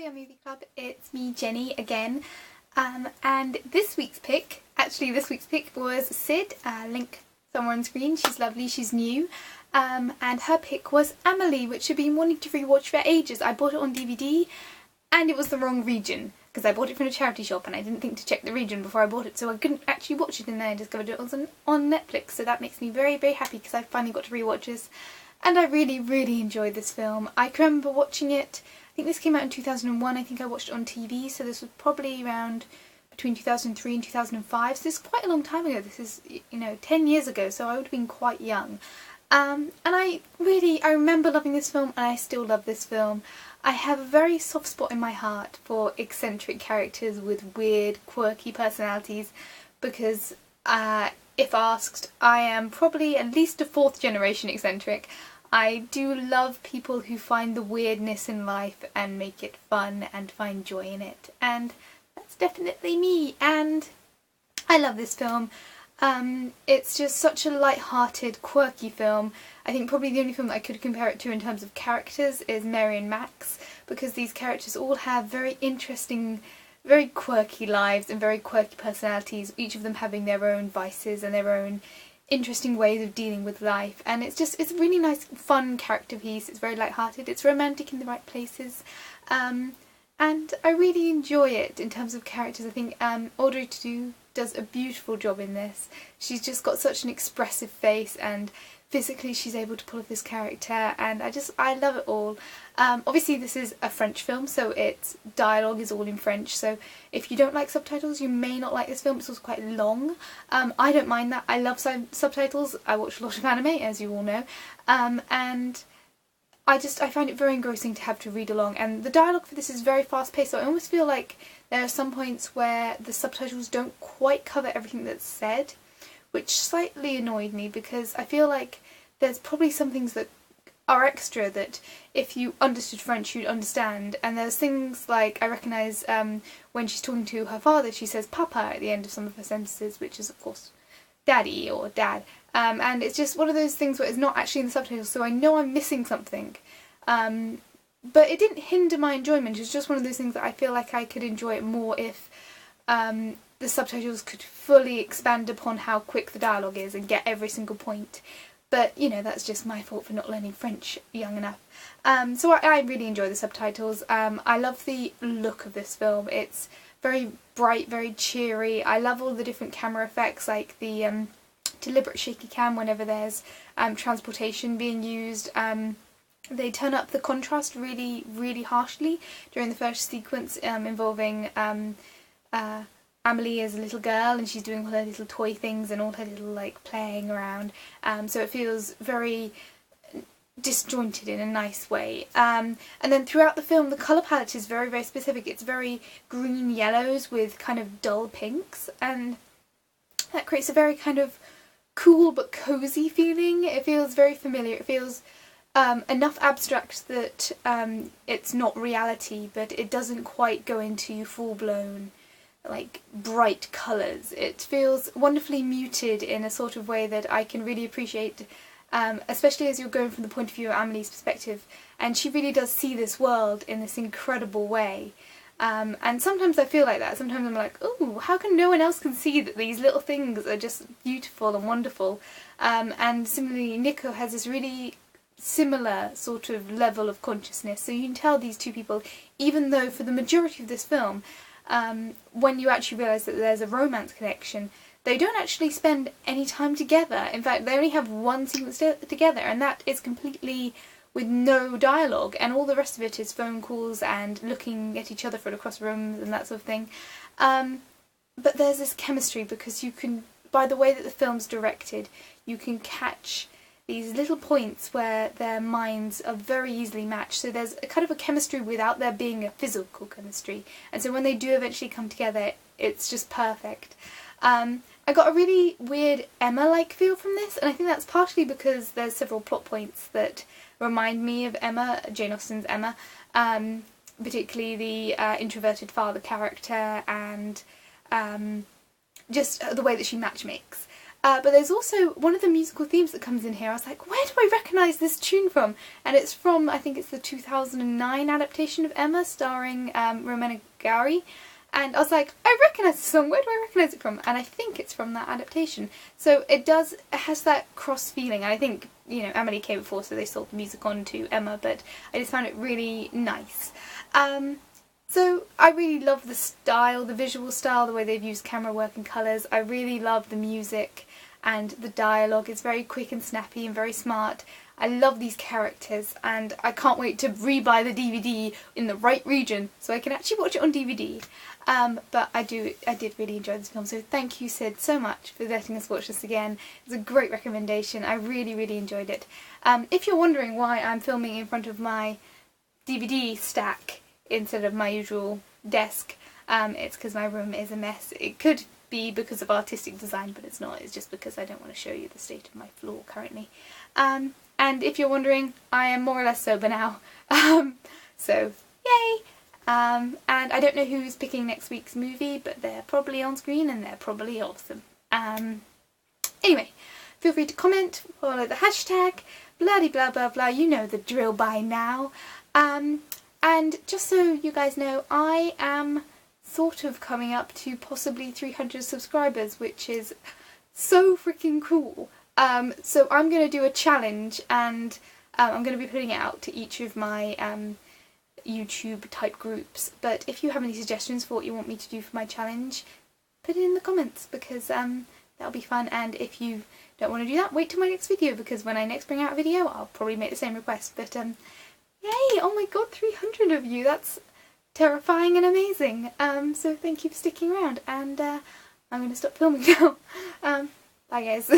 We Are Movie Club, it's me Jenny again, and this week's pick was Sid, link somewhere on screen. She's lovely, she's new, and her pick was Amelie, which I've been wanting to rewatch for ages. I bought it on DVD and it was the wrong region because I bought it from a charity shop and I didn't think to check the region before I bought it, so I couldn't actually watch it in there. I discovered it was on Netflix, so that makes me very, very happy because I finally got to rewatch this. And I really, really enjoyed this film. I can remember watching it, I think this came out in 2001, I think I watched it on TV, so this was probably around between 2003 and 2005, so this is quite a long time ago. This is, 10 years ago, so I would have been quite young. And I remember loving this film, and I still love this film. I have a very soft spot in my heart for eccentric characters with weird, quirky personalities, because if asked, I am probably at least a 4th generation eccentric. I do love people who find the weirdness in life and make it fun and find joy in it, and that's definitely me, and I love this film. It's just such a light-hearted, quirky film. I think probably the only film that I could compare it to in terms of characters is Mary and Max, because these characters all have very interesting, very quirky lives and very quirky personalities, each of them having their own vices and their own interesting ways of dealing with life, and it's a really nice, fun character piece. It's very light-hearted, it's romantic in the right places, and I really enjoy it in terms of characters. I think Audrey Tautou does a beautiful job in this. She's just got such an expressive face, and physically she's able to pull off this character, and I love it all. Obviously this is a French film, so its dialogue is all in French, so if you don't like subtitles you may not like this film. It's also quite long. I don't mind that. I love subtitles. I watch a lot of anime, as you all know, and I find it very engrossing to have to read along, and the dialogue for this is very fast paced, so I almost feel like there are some points where the subtitles don't quite cover everything that's said, which slightly annoyed me because I feel like there's probably some things that are extra that if you understood French you'd understand, and there's things like I recognise when she's talking to her father she says papa at the end of some of her sentences, which is of course daddy or dad, and it's just one of those things where it's not actually in the subtitles, so I know I'm missing something. But it didn't hinder my enjoyment. It's just one of those things that I feel like I could enjoy it more if the subtitles could fully expand upon how quick the dialogue is and get every single point. But, that's just my fault for not learning French young enough. So I really enjoy the subtitles. I love the look of this film. It's very bright, very cheery. I love all the different camera effects, like the deliberate shaky cam whenever there's transportation being used. They turn up the contrast really, really harshly during the first sequence involving Amelie as a little girl, and she's doing all her little toy things and all her little playing around, so it feels very disjointed in a nice way. And then throughout the film the colour palette is very, very specific. It's very green yellows with kind of dull pinks, and that creates a very kind of cool but cosy feeling. It feels very familiar. It feels enough abstract that it's not reality, but it doesn't quite go into full-blown bright colours. It feels wonderfully muted in a sort of way that I can really appreciate, especially as you're going from the point of view of Amelie's perspective, and she really does see this world in this incredible way. And sometimes I feel like that. Sometimes I'm like, oh, how come no one else can see that these little things are just beautiful and wonderful? And similarly Nico has this really similar sort of level of consciousness, so you can tell these two people, even though for the majority of this film, when you actually realise that there's a romance connection, they don't actually spend any time together. In fact, they only have one sequence together, and that is completely with no dialogue, and all the rest of it is phone calls and looking at each other from across rooms and that sort of thing. But there's this chemistry because you can, by the way that the film's directed, you can catch these little points where their minds are very easily matched, so there's a kind of a chemistry without there being a physical chemistry, and so when they do eventually come together it's just perfect. I got a really weird Emma-like feel from this, and I think that's partially because there's several plot points that remind me of Emma, Jane Austen's Emma, particularly the introverted father character and just the way that she matchmakes. But there's also one of the musical themes that comes in here. I was like, where do I recognise this tune from? And it's from, I think it's the 2009 adaptation of Emma, starring Romana Gauri. And I was like, I recognise this song, where do I recognise it from? And I think it's from that adaptation. So it has that cross feeling. And I think, you know, Amelie came before, so they sold the music on to Emma, but I just found it really nice. So I really love the style, the visual style, the way they've used camera work and colours. I really love the music and the dialogue. It's very quick and snappy and very smart. I love these characters, and I can't wait to re-buy the DVD in the right region so I can actually watch it on DVD. But I did really enjoy this film, so thank you, Sid, so much for letting us watch this again. It's a great recommendation. I really, really enjoyed it. If you're wondering why I'm filming in front of my DVD stack instead of my usual desk, it's because my room is a mess. It could be because of artistic design, but it's not. It's just because I don't want to show you the state of my floor currently. And if you're wondering, I am more or less sober now. So, yay! And I don't know who's picking next week's movie, but they're probably on screen and they're probably awesome. Anyway, feel free to comment, follow the hashtag, blah blah blah blah, you know the drill by now. And just so you guys know, I am sort of coming up to possibly 300 subscribers, which is so freaking cool. So I'm going to do a challenge, and I'm going to be putting it out to each of my YouTube type groups. But if you have any suggestions for what you want me to do for my challenge, put it in the comments, because that'll be fun. And if you don't want to do that, wait till my next video, because when I next bring out a video I'll probably make the same request. But yay! Oh my god, 300 of you! That's terrifying and amazing. So thank you for sticking around, and I'm going to stop filming now. Bye guys.